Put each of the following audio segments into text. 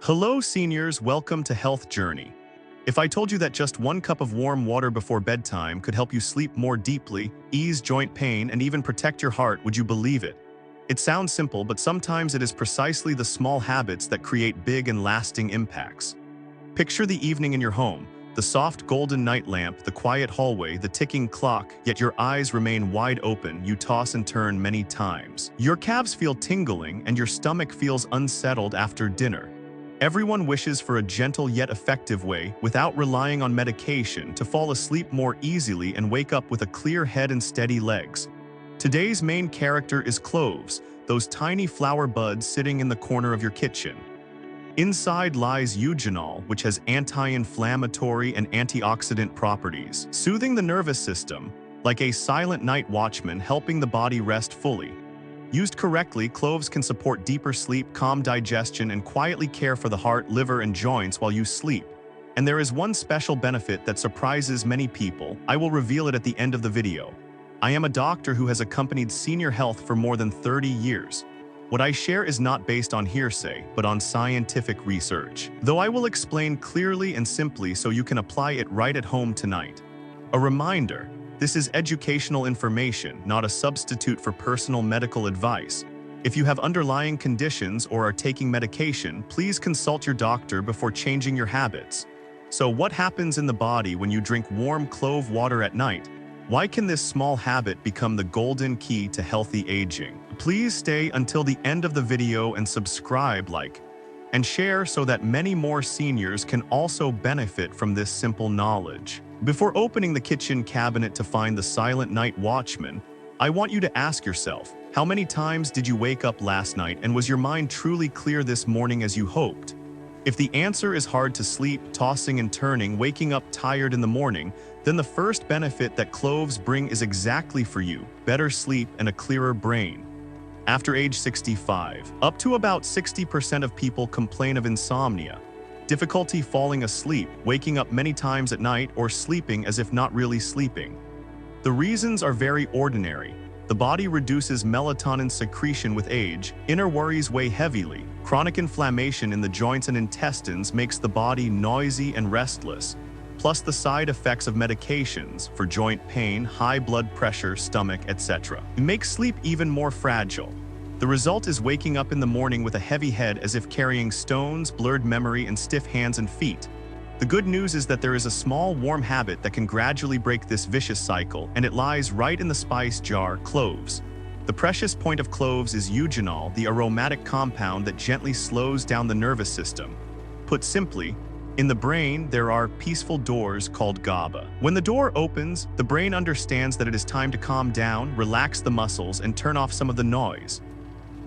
Hello seniors, welcome to Health Journey. If I told you that just 1 cup of warm water before bedtime could help you sleep more deeply, ease joint pain, and even protect your heart, would you believe it? It sounds simple, but sometimes it is precisely the small habits that create big and lasting impacts. Picture the evening in your home, the soft golden night lamp, the quiet hallway, the ticking clock, yet your eyes remain wide open, you toss and turn many times. Your calves feel tingling and your stomach feels unsettled after dinner. Everyone wishes for a gentle yet effective way, without relying on medication, to fall asleep more easily and wake up with a clear head and steady legs. Today's main character is cloves, those tiny flower buds sitting in the corner of your kitchen. Inside lies eugenol, which has anti-inflammatory and antioxidant properties, soothing the nervous system, like a silent night watchman helping the body rest fully. Used correctly, cloves can support deeper sleep, calm digestion, and quietly care for the heart, liver, and joints while you sleep. And there is one special benefit that surprises many people. I will reveal it at the end of the video. I am a doctor who has accompanied senior health for more than 30 years. What I share is not based on hearsay, but on scientific research. Though I will explain clearly and simply so you can apply it right at home tonight. A reminder, this is educational information, not a substitute for personal medical advice. If you have underlying conditions or are taking medication, please consult your doctor before changing your habits. So what happens in the body when you drink warm clove water at night? Why can this small habit become the golden key to healthy aging? Please stay until the end of the video and subscribe, like, and share so that many more seniors can also benefit from this simple knowledge. Before opening the kitchen cabinet to find the silent night watchman, I want you to ask yourself, how many times did you wake up last night and was your mind truly clear this morning as you hoped? If the answer is hard to sleep, tossing and turning, waking up tired in the morning, then the first benefit that cloves bring is exactly for you: better sleep and a clearer brain. After age 65, up to about 60% of people complain of insomnia, difficulty falling asleep, waking up many times at night, or sleeping as if not really sleeping. The reasons are very ordinary. The body reduces melatonin secretion with age, inner worries weigh heavily, chronic inflammation in the joints and intestines makes the body noisy and restless, plus the side effects of medications for joint pain, high blood pressure, stomach, etc. It makes sleep even more fragile. The result is waking up in the morning with a heavy head as if carrying stones, blurred memory, and stiff hands and feet. The good news is that there is a small warm habit that can gradually break this vicious cycle, and it lies right in the spice jar: cloves. The precious point of cloves is eugenol, the aromatic compound that gently slows down the nervous system. Put simply, in the brain, there are peaceful doors called GABA. When the door opens, the brain understands that it is time to calm down, relax the muscles, and turn off some of the noise.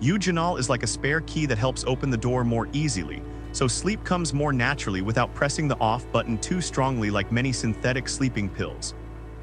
Eugenol is like a spare key that helps open the door more easily, so sleep comes more naturally without pressing the off button too strongly like many synthetic sleeping pills.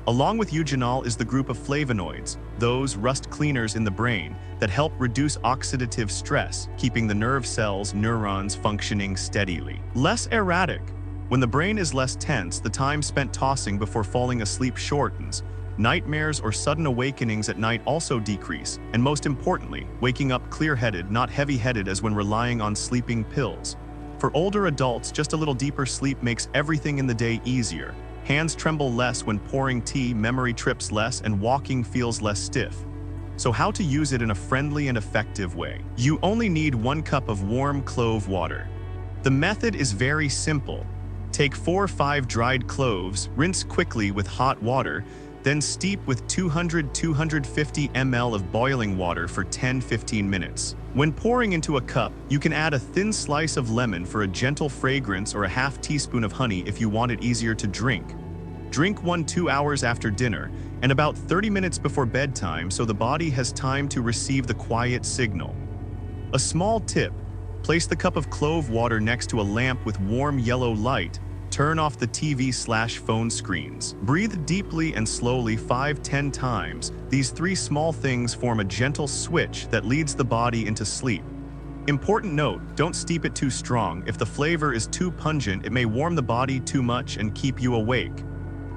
Along with eugenol is the group of flavonoids, those rust cleaners in the brain that help reduce oxidative stress, keeping the nerve cells, neurons functioning steadily. Less erratic. When the brain is less tense, the time spent tossing before falling asleep shortens. Nightmares or sudden awakenings at night also decrease, and most importantly, waking up clear-headed, not heavy-headed as when relying on sleeping pills. For older adults, just a little deeper sleep makes everything in the day easier. Hands tremble less when pouring tea, memory trips less, and walking feels less stiff. So how to use it in a friendly and effective way? You only need 1 cup of warm clove water. The method is very simple. Take 4 or 5 dried cloves, rinse quickly with hot water, then steep with 200–250 ml of boiling water for 10–15 minutes. When pouring into a cup, you can add a thin slice of lemon for a gentle fragrance or a half teaspoon of honey if you want it easier to drink. Drink 1–2 hours after dinner and about 30 minutes before bedtime so the body has time to receive the quiet signal. A small tip: place the cup of clove water next to a lamp with warm yellow light. Turn off the TV/phone screens. Breathe deeply and slowly 5–10 times. These 3 small things form a gentle switch that leads the body into sleep. Important note, don't steep it too strong. If the flavor is too pungent, it may warm the body too much and keep you awake.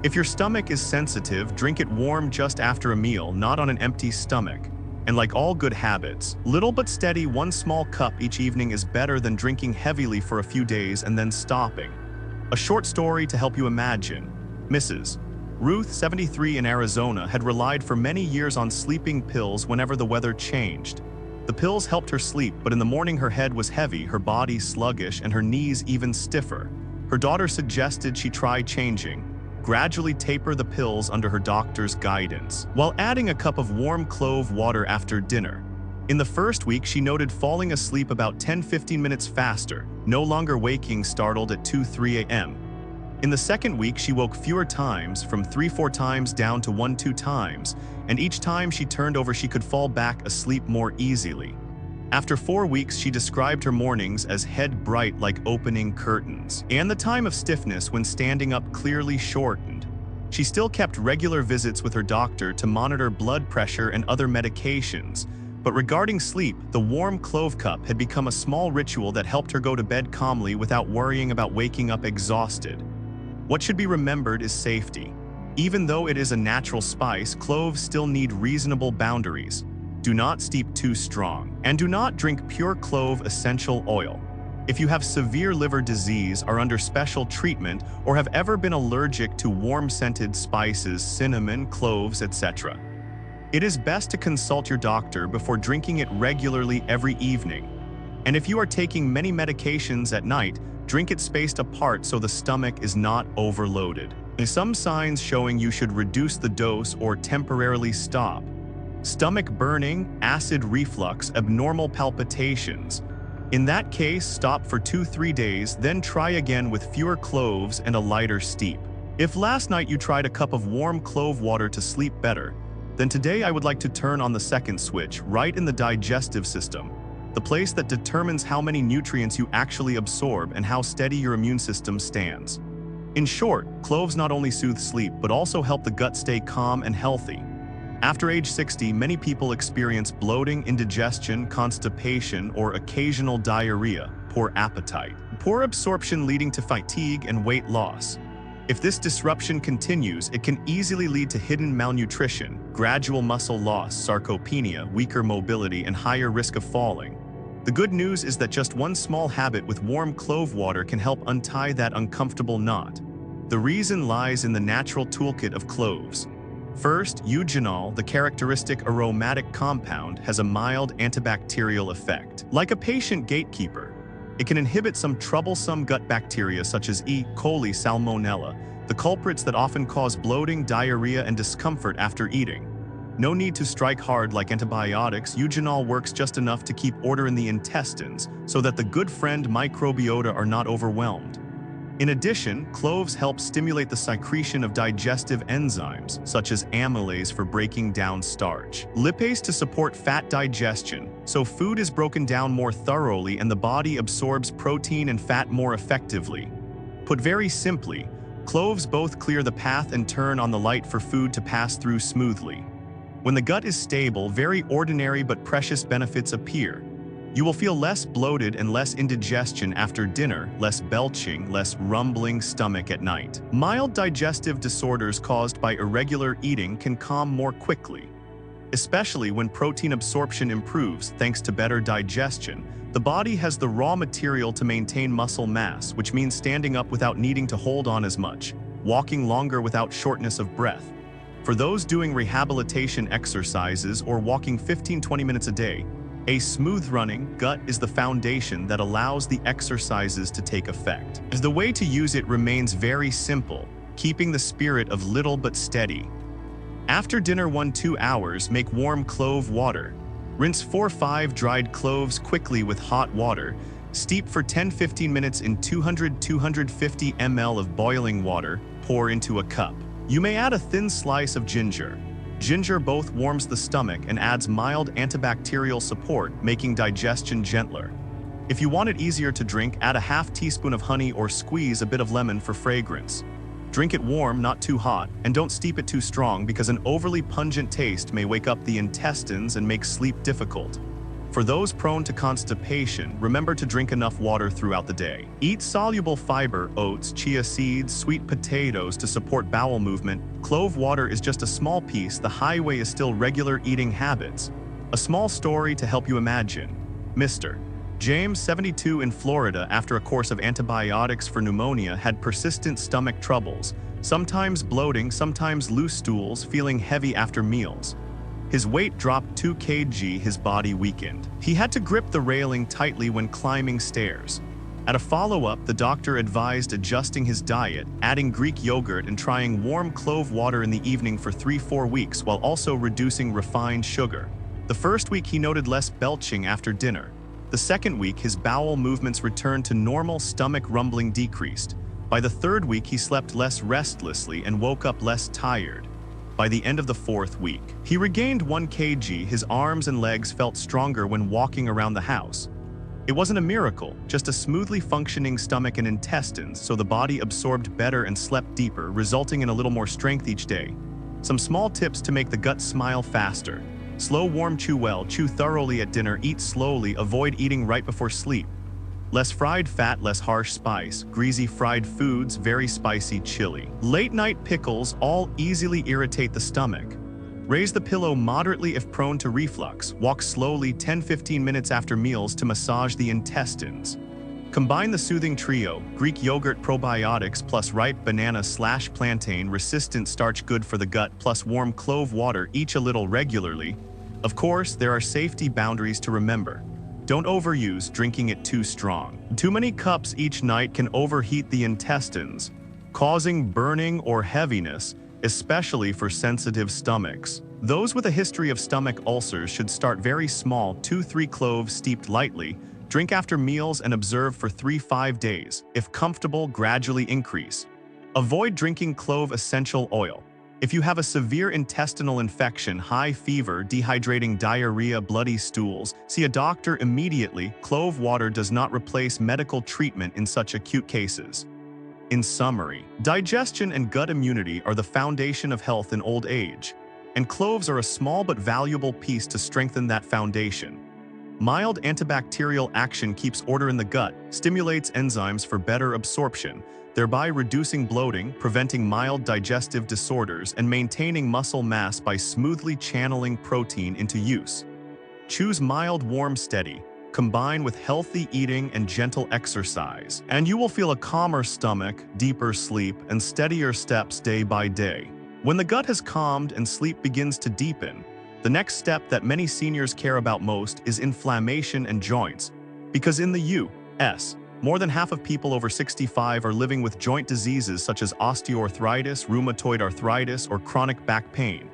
If your stomach is sensitive, drink it warm just after a meal, not on an empty stomach. And like all good habits, little but steady, one small cup each evening is better than drinking heavily for a few days and then stopping. A short story to help you imagine. Mrs. Ruth, 73, in Arizona, had relied for many years on sleeping pills whenever the weather changed. The pills helped her sleep, but in the morning her head was heavy, her body sluggish, and her knees even stiffer. Her daughter suggested she try changing. Gradually taper the pills under her doctor's guidance, while adding a cup of warm clove water after dinner. In the first week, she noted falling asleep about 10-15 minutes faster, no longer waking startled at 2-3 a.m. In the second week, she woke fewer times, from 3-4 times down to 1-2 times, and each time she turned over she could fall back asleep more easily. After 4 weeks, she described her mornings as head bright like opening curtains, and the time of stiffness when standing up clearly shortened. She still kept regular visits with her doctor to monitor blood pressure and other medications, but regarding sleep, the warm clove cup had become a small ritual that helped her go to bed calmly without worrying about waking up exhausted. What should be remembered is safety. Even though it is a natural spice, cloves still need reasonable boundaries. Do not steep too strong, and do not drink pure clove essential oil. If you have severe liver disease, are under special treatment, or have ever been allergic to warm-scented spices, cinnamon, cloves, etc., it is best to consult your doctor before drinking it regularly every evening. And if you are taking many medications at night, drink it spaced apart so the stomach is not overloaded. Some signs showing you should reduce the dose or temporarily stop: stomach burning, acid reflux, abnormal palpitations. In that case, stop for 2-3 days, then try again with fewer cloves and a lighter steep. If last night you tried a cup of warm clove water to sleep better, then today I would like to turn on the second switch, right in the digestive system, the place that determines how many nutrients you actually absorb and how steady your immune system stands. In short, cloves not only soothe sleep, but also help the gut stay calm and healthy. After age 60, many people experience bloating, indigestion, constipation, or occasional diarrhea, poor appetite, poor absorption leading to fatigue and weight loss. If this disruption continues, it can easily lead to hidden malnutrition, gradual muscle loss, sarcopenia, weaker mobility, and higher risk of falling. The good news is that just one small habit with warm clove water can help untie that uncomfortable knot. The reason lies in the natural toolkit of cloves. First, eugenol, the characteristic aromatic compound, has a mild antibacterial effect. Like a patient gatekeeper, it can inhibit some troublesome gut bacteria such as E. coli, salmonella, the culprits that often cause bloating, diarrhea, and discomfort after eating. No need to strike hard like antibiotics. Eugenol works just enough to keep order in the intestines so that the good friend microbiota are not overwhelmed. In addition, cloves help stimulate the secretion of digestive enzymes, such as amylase for breaking down starch, lipase to support fat digestion, so food is broken down more thoroughly and the body absorbs protein and fat more effectively. Put very simply, cloves both clear the path and turn on the light for food to pass through smoothly. When the gut is stable, very ordinary but precious benefits appear. You will feel less bloated and less indigestion after dinner, less belching, less rumbling stomach at night. Mild digestive disorders caused by irregular eating can calm more quickly. Especially when protein absorption improves thanks to better digestion, the body has the raw material to maintain muscle mass, which means standing up without needing to hold on as much, walking longer without shortness of breath. For those doing rehabilitation exercises or walking 15-20 minutes a day, a smooth-running gut is the foundation that allows the exercises to take effect. The way to use it remains very simple, keeping the spirit of little but steady. After dinner 1-2 hours, make warm clove water. Rinse 4-5 dried cloves quickly with hot water. Steep for 10-15 minutes in 200-250 ml of boiling water. Pour into a cup. You may add a thin slice of ginger. Ginger both warms the stomach and adds mild antibacterial support, making digestion gentler. If you want it easier to drink, add a half teaspoon of honey or squeeze a bit of lemon for fragrance. Drink it warm, not too hot, and don't steep it too strong because an overly pungent taste may wake up the intestines and make sleep difficult. For those prone to constipation, remember to drink enough water throughout the day. Eat soluble fiber, oats, chia seeds, sweet potatoes to support bowel movement. Clove water is just a small piece. The highway is still regular eating habits. A small story to help you imagine. Mr. James, 72, in Florida, after a course of antibiotics for pneumonia, had persistent stomach troubles, sometimes bloating, sometimes loose stools, feeling heavy after meals. His weight dropped 2 kg, his body weakened. He had to grip the railing tightly when climbing stairs. At a follow-up, the doctor advised adjusting his diet, adding Greek yogurt and trying warm clove water in the evening for 3-4 weeks while also reducing refined sugar. The first week he noted less belching after dinner. The second week his bowel movements returned to normal, stomach rumbling decreased. By the third week he slept less restlessly and woke up less tired. By the end of the 4th week, he regained 1 kg, his arms and legs felt stronger when walking around the house. It wasn't a miracle, just a smoothly functioning stomach and intestines, so the body absorbed better and slept deeper, resulting in a little more strength each day. Some small tips to make the gut smile faster. Slow, warm, chew well, chew thoroughly at dinner, eat slowly, avoid eating right before sleep. Less fried fat, less harsh spice, greasy fried foods, very spicy chili. Late night pickles all easily irritate the stomach. Raise the pillow moderately if prone to reflux. Walk slowly 10-15 minutes after meals to massage the intestines. Combine the soothing trio, Greek yogurt probiotics plus ripe banana/plantain resistant starch good for the gut plus warm clove water, each a little regularly. Of course, there are safety boundaries to remember. Don't overuse drinking it too strong. Too many cups each night can overheat the intestines, causing burning or heaviness, especially for sensitive stomachs. Those with a history of stomach ulcers should start very small, 2-3 cloves steeped lightly, drink after meals and observe for 3-5 days. If comfortable, gradually increase. Avoid drinking clove essential oil. If you have a severe intestinal infection, high fever, dehydrating diarrhea, bloody stools, see a doctor immediately. Clove water does not replace medical treatment in such acute cases. In summary, digestion and gut immunity are the foundation of health in old age, and cloves are a small but valuable piece to strengthen that foundation. Mild antibacterial action keeps order in the gut, stimulates enzymes for better absorption, thereby reducing bloating, preventing mild digestive disorders, and maintaining muscle mass by smoothly channeling protein into use. Choose mild, warm, steady. Combine with healthy eating and gentle exercise, and you will feel a calmer stomach, deeper sleep, and steadier steps day by day. When the gut has calmed and sleep begins to deepen, the next step that many seniors care about most is inflammation and joints. Because in the U.S., more than half of people over 65 are living with joint diseases such as osteoarthritis, rheumatoid arthritis, or chronic back pain.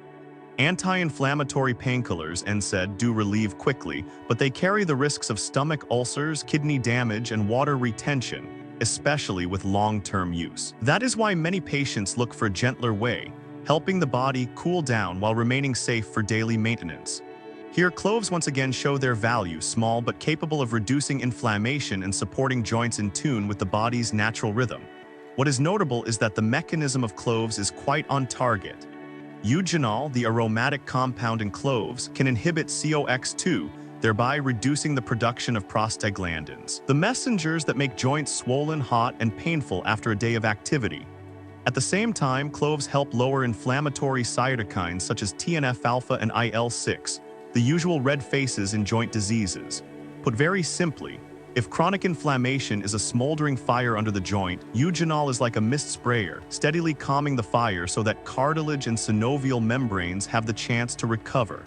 Anti-inflammatory painkillers, NSAID, do relieve quickly, but they carry the risks of stomach ulcers, kidney damage, and water retention, especially with long-term use. That is why many patients look for a gentler way, helping the body cool down while remaining safe for daily maintenance. Here, cloves once again show their value, small but capable of reducing inflammation and supporting joints in tune with the body's natural rhythm. What is notable is that the mechanism of cloves is quite on target. Eugenol, the aromatic compound in cloves, can inhibit COX-2, thereby reducing the production of prostaglandins, the messengers that make joints swollen, hot, and painful after a day of activity. At the same time, cloves help lower inflammatory cytokines such as TNF-alpha and IL-6, the usual red faces in joint diseases. Put very simply, if chronic inflammation is a smoldering fire under the joint, eugenol is like a mist sprayer, steadily calming the fire so that cartilage and synovial membranes have the chance to recover.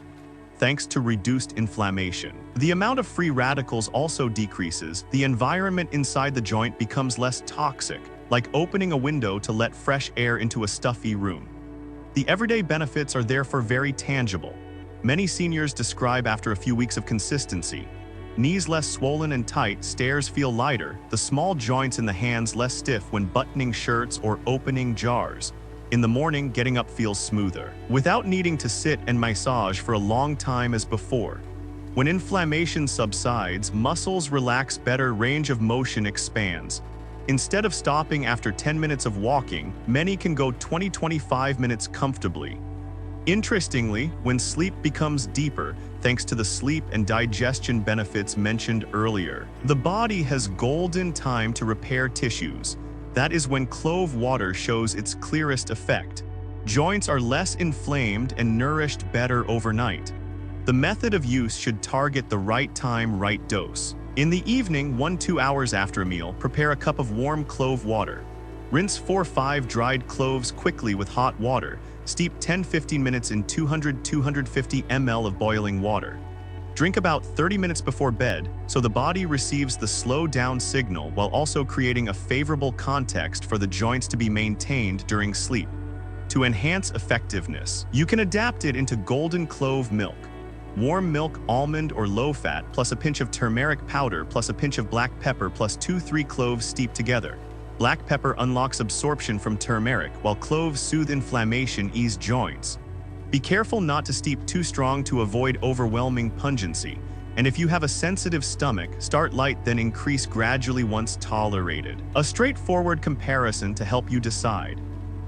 Thanks to reduced inflammation, the amount of free radicals also decreases. The environment inside the joint becomes less toxic, like opening a window to let fresh air into a stuffy room. The everyday benefits are therefore very tangible. Many seniors describe after a few weeks of consistency. Knees less swollen and tight, stairs feel lighter, the small joints in the hands less stiff when buttoning shirts or opening jars. In the morning, getting up feels smoother, without needing to sit and massage for a long time as before. When inflammation subsides, muscles relax better, range of motion expands. Instead of stopping after 10 minutes of walking, many can go 20-25 minutes comfortably. Interestingly, when sleep becomes deeper, thanks to the sleep and digestion benefits mentioned earlier, the body has golden time to repair tissues. That is when clove water shows its clearest effect. Joints are less inflamed and nourished better overnight. The method of use should target the right time, right dose. In the evening, 1-2 hours after a meal, prepare a cup of warm clove water. Rinse 4-5 dried cloves quickly with hot water. Steep 10-15 minutes in 200-250 ml of boiling water. Drink about 30 minutes before bed, so the body receives the slow down signal while also creating a favorable context for the joints to be maintained during sleep. To enhance effectiveness, you can adapt it into golden clove milk. Warm milk, almond or low-fat, plus a pinch of turmeric powder, plus a pinch of black pepper, plus 2-3 cloves steeped together. Black pepper unlocks absorption from turmeric, while cloves soothe inflammation, ease joints. Be careful not to steep too strong to avoid overwhelming pungency. And if you have a sensitive stomach, start light then increase gradually once tolerated. A straightforward comparison to help you decide.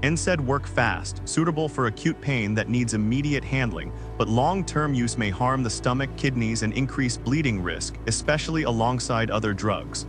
NSAID work fast, suitable for acute pain that needs immediate handling, but long-term use may harm the stomach, kidneys, and increase bleeding risk, especially alongside other drugs.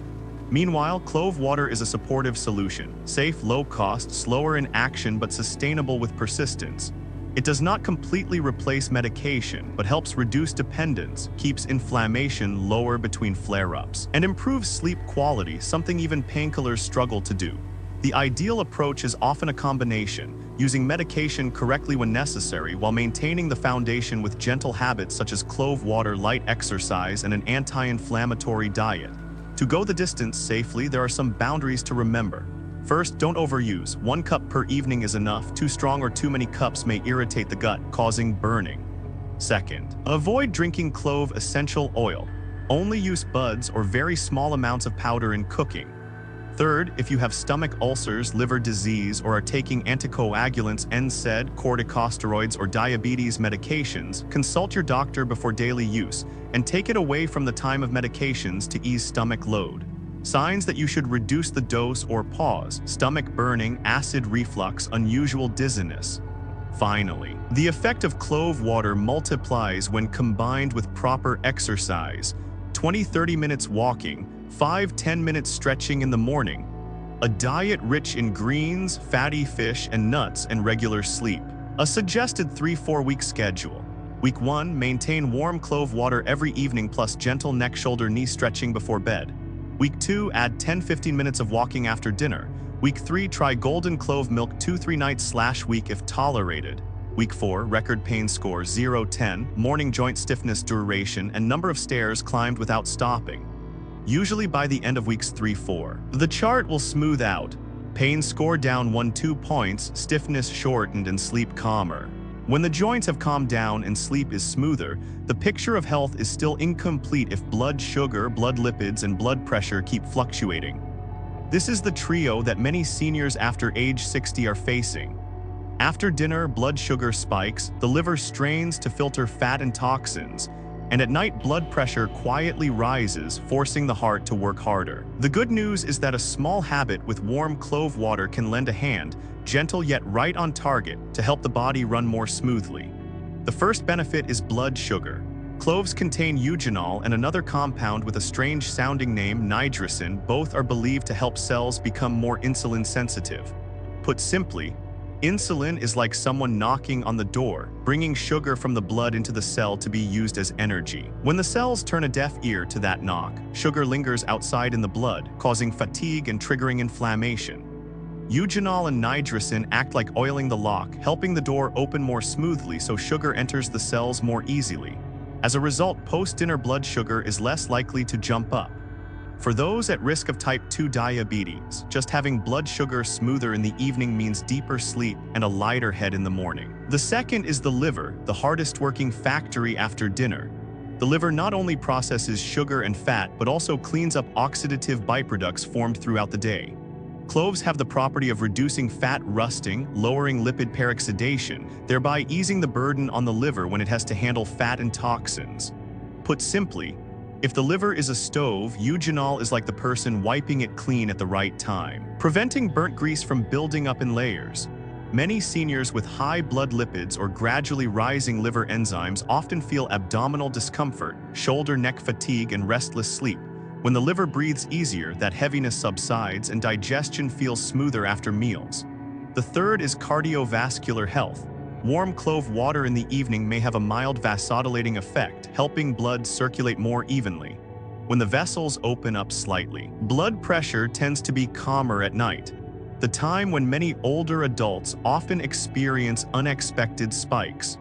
Meanwhile, clove water is a supportive solution, safe, low-cost, slower in action, but sustainable with persistence. It does not completely replace medication, but helps reduce dependence, keeps inflammation lower between flare-ups, and improves sleep quality, something even painkillers struggle to do. The ideal approach is often a combination, using medication correctly when necessary while maintaining the foundation with gentle habits such as clove water, light exercise, and an anti-inflammatory diet. To go the distance safely, there are some boundaries to remember. First, don't overuse. 1 cup per evening is enough. Too strong or too many cups may irritate the gut, causing burning. Second, avoid drinking clove essential oil. Only use buds or very small amounts of powder in cooking. Third, if you have stomach ulcers, liver disease, or are taking anticoagulants, NSAID, corticosteroids, or diabetes medications, consult your doctor before daily use, and take it away from the time of medications to ease stomach load. Signs that you should reduce the dose or pause: stomach burning, acid reflux, unusual dizziness. Finally, the effect of clove water multiplies when combined with proper exercise: 20-30 minutes walking, 5-10 minutes stretching in the morning, a diet rich in greens, fatty fish, and nuts, and regular sleep. A suggested 3-4 week schedule. Week 1, maintain warm clove water every evening plus gentle neck, shoulder, knee stretching before bed. Week 2, add 10-15 minutes of walking after dinner. Week 3, try golden clove milk 2-3 nights/week if tolerated. Week 4, record pain score 0-10, morning joint stiffness duration, and number of stairs climbed without stopping. Usually by the end of weeks 3-4. The chart will smooth out. Pain score down 1-2 points, stiffness shortened, and sleep calmer. When the joints have calmed down and sleep is smoother, the picture of health is still incomplete if blood sugar, blood lipids, and blood pressure keep fluctuating. This is the trio that many seniors after age 60 are facing. After dinner, blood sugar spikes, the liver strains to filter fat and toxins, and at night blood pressure quietly rises, forcing the heart to work harder. The good news is that a small habit with warm clove water can lend a hand, gentle yet right on target, to help the body run more smoothly. The first benefit is blood sugar. Cloves contain eugenol and another compound with a strange-sounding name, nidrocin. Both are believed to help cells become more insulin sensitive. Put simply, insulin is like someone knocking on the door, bringing sugar from the blood into the cell to be used as energy. When the cells turn a deaf ear to that knock, sugar lingers outside in the blood, causing fatigue and triggering inflammation. Eugenol and nidrocin act like oiling the lock, helping the door open more smoothly so sugar enters the cells more easily. As a result, post-dinner blood sugar is less likely to jump up. For those at risk of type 2 diabetes, just having blood sugar smoother in the evening means deeper sleep and a lighter head in the morning. The second is the liver, the hardest working factory after dinner. The liver not only processes sugar and fat, but also cleans up oxidative byproducts formed throughout the day. Cloves have the property of reducing fat rusting, lowering lipid peroxidation, thereby easing the burden on the liver when it has to handle fat and toxins. Put simply, if the liver is a stove, eugenol is like the person wiping it clean at the right time, preventing burnt grease from building up in layers. Many seniors with high blood lipids or gradually rising liver enzymes often feel abdominal discomfort, shoulder neck fatigue, and restless sleep. When the liver breathes easier, that heaviness subsides and digestion feels smoother after meals. The third is cardiovascular health. Warm clove water in the evening may have a mild vasodilating effect, helping blood circulate more evenly. When the vessels open up slightly, blood pressure tends to be calmer at night, the time when many older adults often experience unexpected spikes.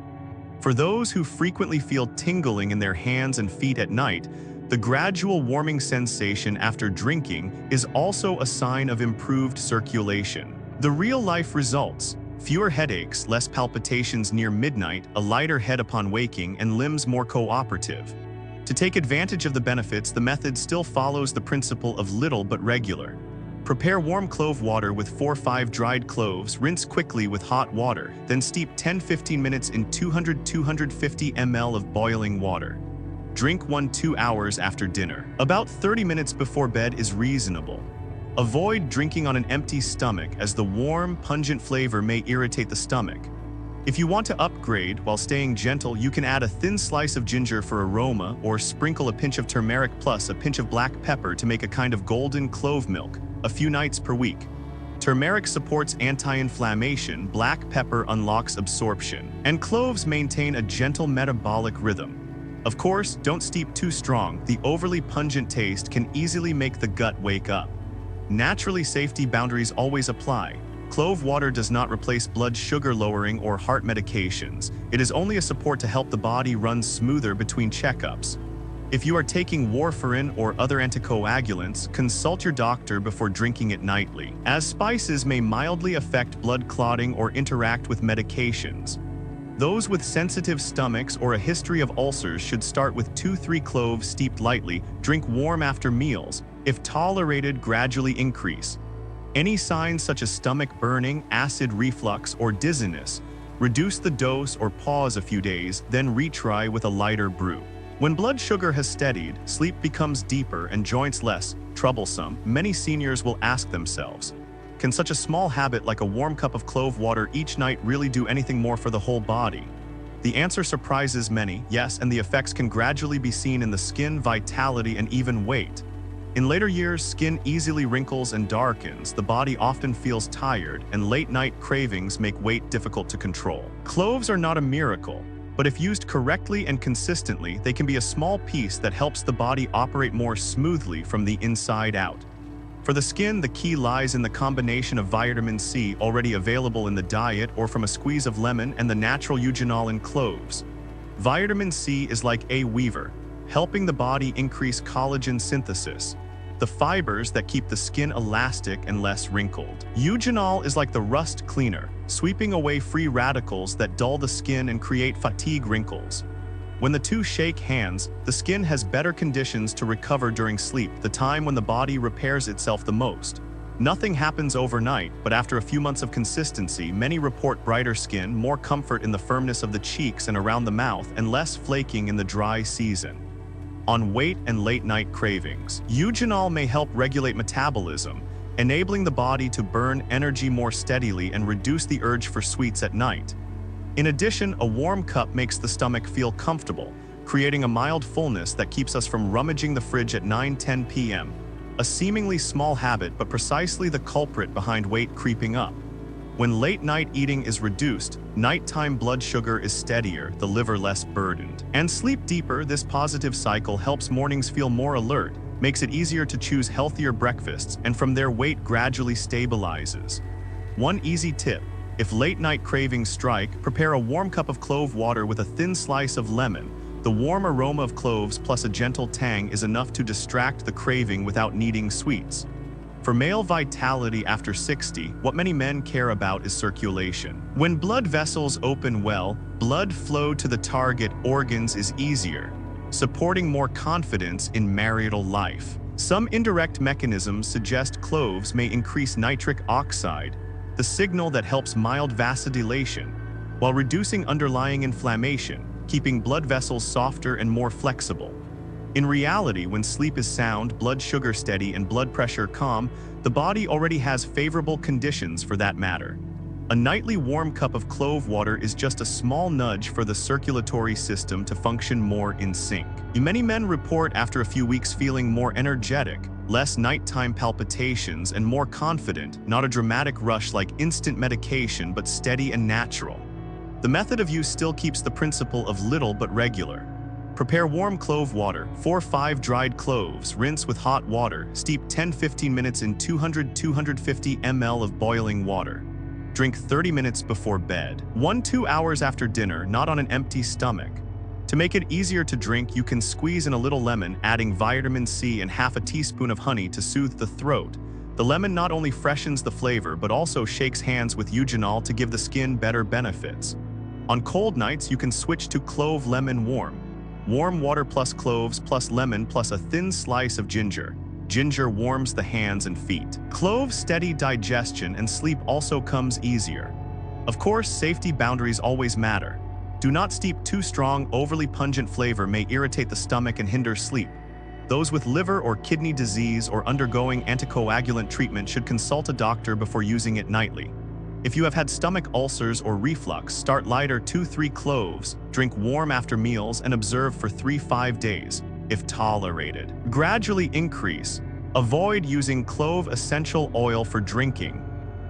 For those who frequently feel tingling in their hands and feet at night, the gradual warming sensation after drinking is also a sign of improved circulation. The real-life results: fewer headaches, less palpitations near midnight, a lighter head upon waking, and limbs more cooperative. To take advantage of the benefits, the method still follows the principle of little but regular. Prepare warm clove water with 4-5 dried cloves, rinse quickly with hot water, then steep 10-15 minutes in 200-250 ml of boiling water. Drink 1-2 hours after dinner. About 30 minutes before bed is reasonable. Avoid drinking on an empty stomach, as the warm, pungent flavor may irritate the stomach. If you want to upgrade while staying gentle, you can add a thin slice of ginger for aroma, or sprinkle a pinch of turmeric plus a pinch of black pepper to make a kind of golden clove milk, a few nights per week. Turmeric supports anti-inflammation, black pepper unlocks absorption, and cloves maintain a gentle metabolic rhythm. Of course, don't steep too strong. The overly pungent taste can easily make the gut wake up. Naturally, safety boundaries always apply. Clove water does not replace blood sugar lowering or heart medications. It is only a support to help the body run smoother between checkups. If you are taking warfarin or other anticoagulants, consult your doctor before drinking it nightly, as spices may mildly affect blood clotting or interact with medications. Those with sensitive stomachs or a history of ulcers should start with 2-3 cloves steeped lightly. Drink warm after meals. If tolerated, gradually increase. Any signs such as stomach burning, acid reflux, or dizziness, reduce the dose or pause a few days, then retry with a lighter brew. When blood sugar has steadied, sleep becomes deeper and joints less troublesome. Many seniors will ask themselves, can such a small habit like a warm cup of clove water each night really do anything more for the whole body? The answer surprises many, yes, and the effects can gradually be seen in the skin, vitality, and even weight. In later years, skin easily wrinkles and darkens, the body often feels tired, and late-night cravings make weight difficult to control. Cloves are not a miracle, but if used correctly and consistently, they can be a small piece that helps the body operate more smoothly from the inside out. For the skin, the key lies in the combination of vitamin C already available in the diet or from a squeeze of lemon and the natural eugenol in cloves. Vitamin C is like a weaver, helping the body increase collagen synthesis, the fibers that keep the skin elastic and less wrinkled. Eugenol is like the rust cleaner, sweeping away free radicals that dull the skin and create fatigue wrinkles. When the two shake hands, the skin has better conditions to recover during sleep, the time when the body repairs itself the most. Nothing happens overnight, but after a few months of consistency, many report brighter skin, more comfort in the firmness of the cheeks and around the mouth, and less flaking in the dry season. On weight and late-night cravings, eugenol may help regulate metabolism, enabling the body to burn energy more steadily and reduce the urge for sweets at night. In addition, a warm cup makes the stomach feel comfortable, creating a mild fullness that keeps us from rummaging the fridge at 9-10 p.m. A seemingly small habit, but precisely the culprit behind weight creeping up. When late-night eating is reduced, nighttime blood sugar is steadier, the liver less burdened, and sleep deeper. This positive cycle helps mornings feel more alert, makes it easier to choose healthier breakfasts, and from there weight gradually stabilizes. One easy tip: if late-night cravings strike, prepare a warm cup of clove water with a thin slice of lemon. The warm aroma of cloves plus a gentle tang is enough to distract the craving without needing sweets. For male vitality after 60, what many men care about is circulation. When blood vessels open well, blood flow to the target organs is easier, supporting more confidence in marital life. Some indirect mechanisms suggest cloves may increase nitric oxide, the signal that helps mild vasodilation, while reducing underlying inflammation, keeping blood vessels softer and more flexible. In reality, when sleep is sound, blood sugar steady, and blood pressure calm, the body already has favorable conditions for that matter. A nightly warm cup of clove water is just a small nudge for the circulatory system to function more in sync. Many men report after a few weeks feeling more energetic, less nighttime palpitations, and more confident, not a dramatic rush like instant medication, but steady and natural. The method of use still keeps the principle of little but regular. Prepare warm clove water, 4-5 dried cloves, rinse with hot water, steep 10-15 minutes in 200-250 ml of boiling water. Drink 30 minutes before bed. 1-2 hours after dinner, not on an empty stomach. To make it easier to drink, you can squeeze in a little lemon, adding vitamin C and half a teaspoon of honey to soothe the throat. The lemon not only freshens the flavor, but also shakes hands with eugenol to give the skin better benefits. On cold nights, you can switch to clove lemon warm. Warm water plus cloves plus lemon plus a thin slice of ginger. Ginger warms the hands and feet. Cloves steady digestion and sleep also comes easier. Of course, safety boundaries always matter. Do not steep too strong, overly pungent flavor may irritate the stomach and hinder sleep. Those with liver or kidney disease or undergoing anticoagulant treatment should consult a doctor before using it nightly. If you have had stomach ulcers or reflux, start lighter 2-3 cloves, drink warm after meals, and observe for 3-5 days, if tolerated. Gradually increase. Avoid using clove essential oil for drinking.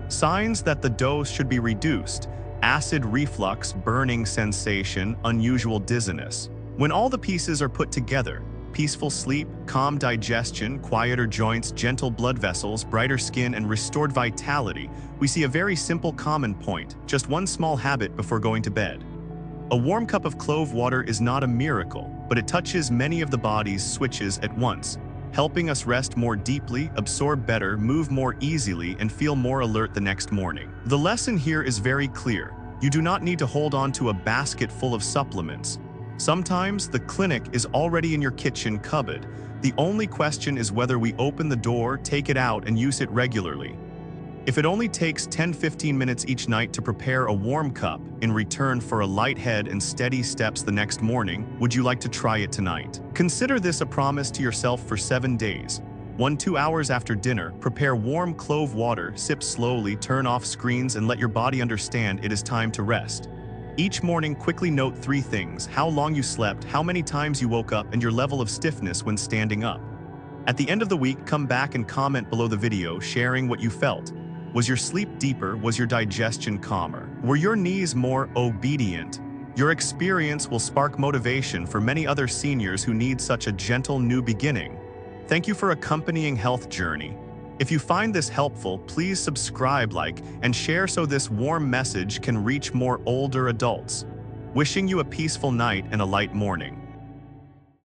Signs that the dose should be reduced: acid reflux, burning sensation, unusual dizziness. When all the pieces are put together, peaceful sleep, calm digestion, quieter joints, gentle blood vessels, brighter skin, and restored vitality, we see a very simple common point, just one small habit before going to bed. A warm cup of clove water is not a miracle, but it touches many of the body's switches at once, helping us rest more deeply, absorb better, move more easily, and feel more alert the next morning. The lesson here is very clear. You do not need to hold on to a basket full of supplements. Sometimes the clinic is already in your kitchen cupboard. The only question is whether we open the door, take it out, and use it regularly. If it only takes 10-15 minutes each night to prepare a warm cup in return for a light head and steady steps the next morning, would you like to try it tonight? Consider this a promise to yourself for 7 days. 1-2 hours after dinner, prepare warm clove water, sip slowly, turn off screens, and let your body understand it is time to rest. Each morning, quickly note 3 things: how long you slept, how many times you woke up, and your level of stiffness when standing up. At the end of the week, come back and comment below the video, sharing what you felt. Was your sleep deeper? Was your digestion calmer? Were your knees more obedient? Your experience will spark motivation for many other seniors who need such a gentle new beginning. Thank you for accompanying Health Journey. If you find this helpful, please subscribe, like, and share so this warm message can reach more older adults. Wishing you a peaceful night and a light morning.